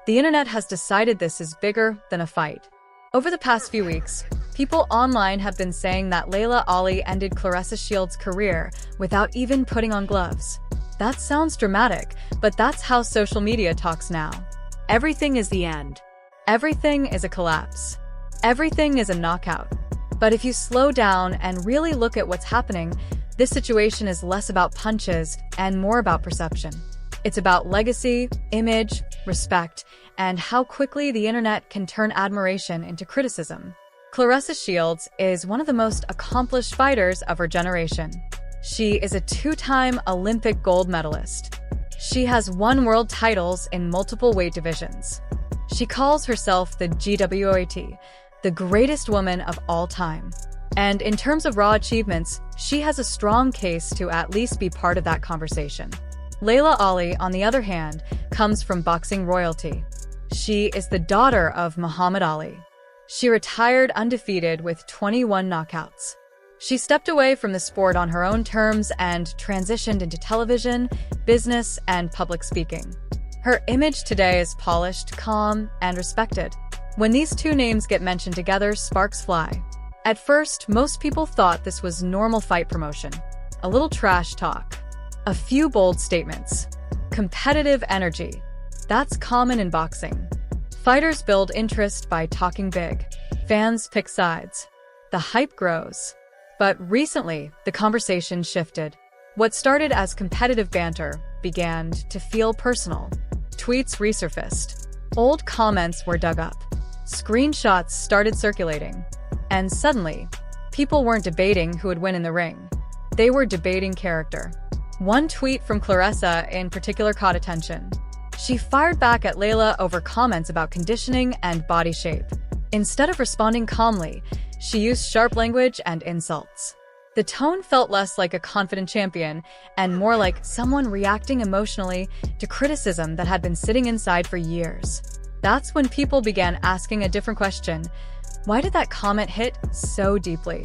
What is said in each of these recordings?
The internet has decided this is bigger than a fight. Over the past few weeks, people online have been saying that Laila Ali ended Claressa Shields' career without even putting on gloves. That sounds dramatic, but that's how social media talks now. Everything is the end. Everything is a collapse. Everything is a knockout. But if you slow down and really look at what's happening, this situation is less about punches and more about perception. It's about legacy, image, respect, and how quickly the internet can turn admiration into criticism. Claressa Shields is one of the most accomplished fighters of her generation. She is a two-time Olympic gold medalist. She has won world titles in multiple weight divisions. She calls herself the GWOAT, the greatest woman of all time. And in terms of raw achievements, she has a strong case to at least be part of that conversation. Laila Ali, on the other hand, comes from boxing royalty. She is the daughter of Muhammad Ali. She retired undefeated with 21 knockouts. She stepped away from the sport on her own terms and transitioned into television, business, and public speaking. Her image today is polished, calm, and respected. When these two names get mentioned together, sparks fly. At first, most people thought this was normal fight promotion. A little trash talk. A few bold statements. Competitive energy. That's common in boxing. Fighters build interest by talking big. Fans pick sides. The hype grows. But recently, the conversation shifted. What started as competitive banter began to feel personal. Tweets resurfaced. Old comments were dug up. Screenshots started circulating. And suddenly, people weren't debating who would win in the ring. They were debating character. One tweet from Claressa in particular caught attention. She fired back at Laila over comments about conditioning and body shape. Instead of responding calmly, she used sharp language and insults. The tone felt less like a confident champion and more like someone reacting emotionally to criticism that had been sitting inside for years. That's when people began asking a different question. Why did that comment hit so deeply?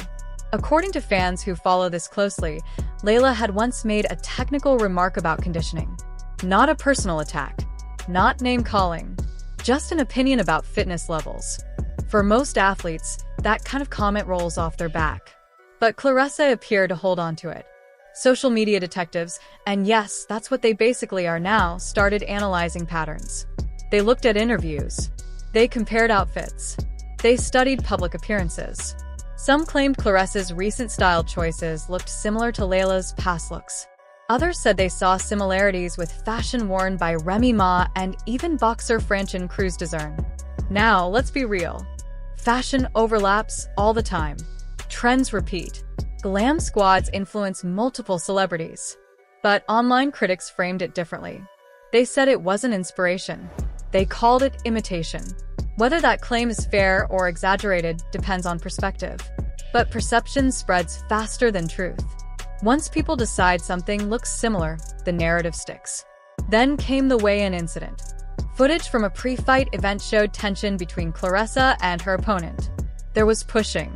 According to fans who follow this closely, Laila had once made a technical remark about conditioning. Not a personal attack, not name-calling, just an opinion about fitness levels. For most athletes, that kind of comment rolls off their back. But Claressa appeared to hold on to it. Social media detectives, and yes, that's what they basically are now, started analyzing patterns. They looked at interviews. They compared outfits. They studied public appearances. Some claimed Claressa's recent style choices looked similar to Laila's past looks. Others said they saw similarities with fashion worn by Remy Ma and even boxer Francine Cruz-Dezurn. Now, let's be real. Fashion overlaps all the time. Trends repeat. Glam squads influence multiple celebrities. But online critics framed it differently. They said it wasn't inspiration. They called it imitation. Whether that claim is fair or exaggerated depends on perspective. But perception spreads faster than truth. Once people decide something looks similar, the narrative sticks. Then came the weigh-in incident. Footage from a pre-fight event showed tension between Claressa and her opponent. There was pushing.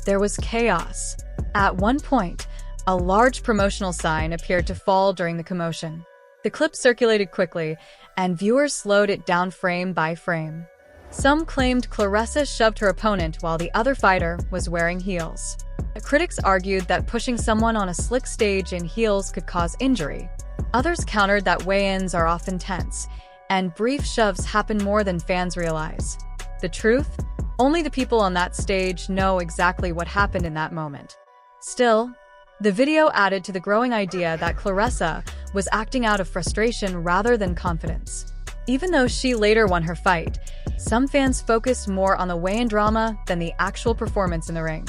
There was chaos. At one point, a large promotional sign appeared to fall during the commotion. The clip circulated quickly, and viewers slowed it down frame by frame. Some claimed Claressa shoved her opponent while the other fighter was wearing heels. Critics argued that pushing someone on a slick stage in heels could cause injury. Others countered that weigh-ins are often tense, and brief shoves happen more than fans realize. The truth? Only the people on that stage know exactly what happened in that moment. Still, the video added to the growing idea that Claressa was acting out of frustration rather than confidence. Even though she later won her fight, some fans focused more on the weigh-in drama than the actual performance in the ring.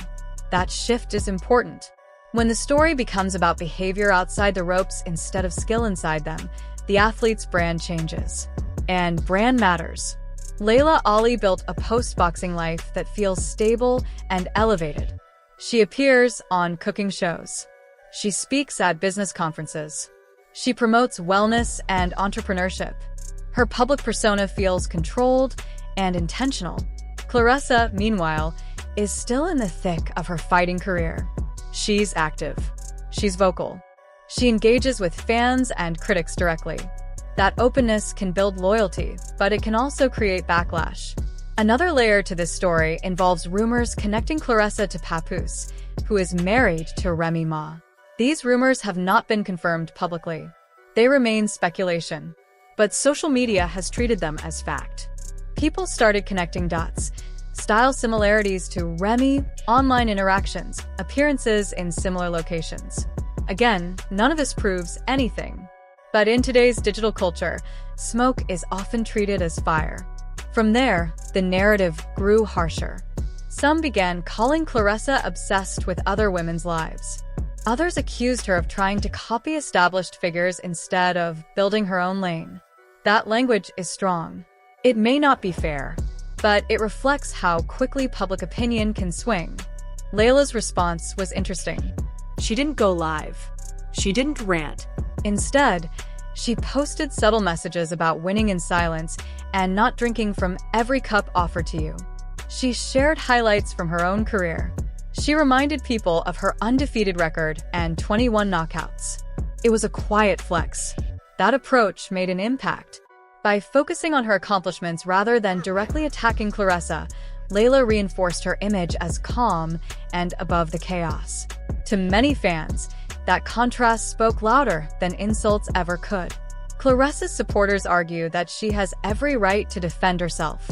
That shift is important. When the story becomes about behavior outside the ropes instead of skill inside them, the athlete's brand changes. And brand matters. Laila Ali built a post-boxing life that feels stable and elevated. She appears on cooking shows. She speaks at business conferences. She promotes wellness and entrepreneurship. Her public persona feels controlled and intentional. Claressa, meanwhile, is still in the thick of her fighting career. She's active. She's vocal. She engages with fans and critics directly. That openness can build loyalty, but it can also create backlash. Another layer to this story involves rumors connecting Claressa to Papoose, who is married to Remy Ma. These rumors have not been confirmed publicly. They remain speculation, but social media has treated them as fact. People started connecting dots, style similarities to Remy, online interactions, appearances in similar locations. Again, none of this proves anything. But in today's digital culture, smoke is often treated as fire. From there, the narrative grew harsher. Some began calling Claressa obsessed with other women's lives. Others accused her of trying to copy established figures instead of building her own lane. That language is strong. It may not be fair, but it reflects how quickly public opinion can swing. Laila's response was interesting. She didn't go live. She didn't rant. Instead, she posted subtle messages about winning in silence and not drinking from every cup offered to you. She shared highlights from her own career. She reminded people of her undefeated record and 21 knockouts. It was a quiet flex. That approach made an impact. By focusing on her accomplishments rather than directly attacking Claressa, Laila reinforced her image as calm and above the chaos. To many fans, that contrast spoke louder than insults ever could. Claressa's supporters argue that she has every right to defend herself.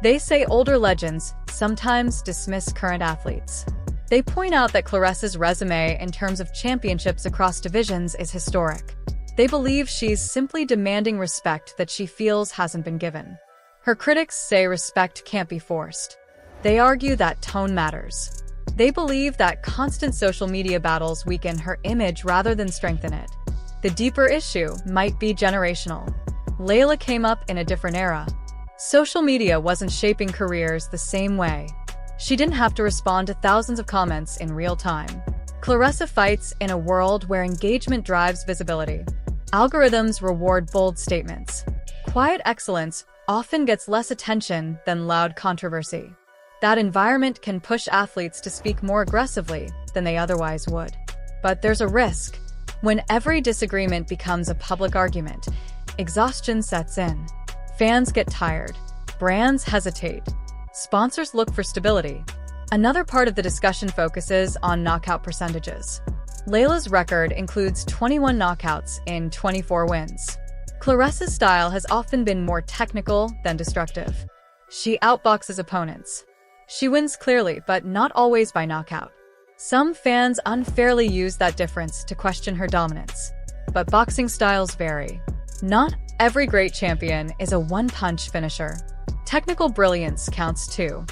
They say older legends sometimes dismiss current athletes. They point out that Claressa's resume in terms of championships across divisions is historic. They believe she's simply demanding respect that she feels hasn't been given. Her critics say respect can't be forced. They argue that tone matters. They believe that constant social media battles weaken her image rather than strengthen it. The deeper issue might be generational. Laila came up in a different era. Social media wasn't shaping careers the same way. She didn't have to respond to thousands of comments in real time. Claressa fights in a world where engagement drives visibility. Algorithms reward bold statements. Quiet excellence often gets less attention than loud controversy. That environment can push athletes to speak more aggressively than they otherwise would. But there's a risk. When every disagreement becomes a public argument, exhaustion sets in. Fans get tired. Brands hesitate. Sponsors look for stability. Another part of the discussion focuses on knockout percentages. Laila's record includes 21 knockouts in 24 wins. Claressa's style has often been more technical than destructive. She outboxes opponents. She wins clearly, but not always by knockout. Some fans unfairly use that difference to question her dominance. But boxing styles vary. Not every great champion is a one-punch finisher. Technical brilliance counts too.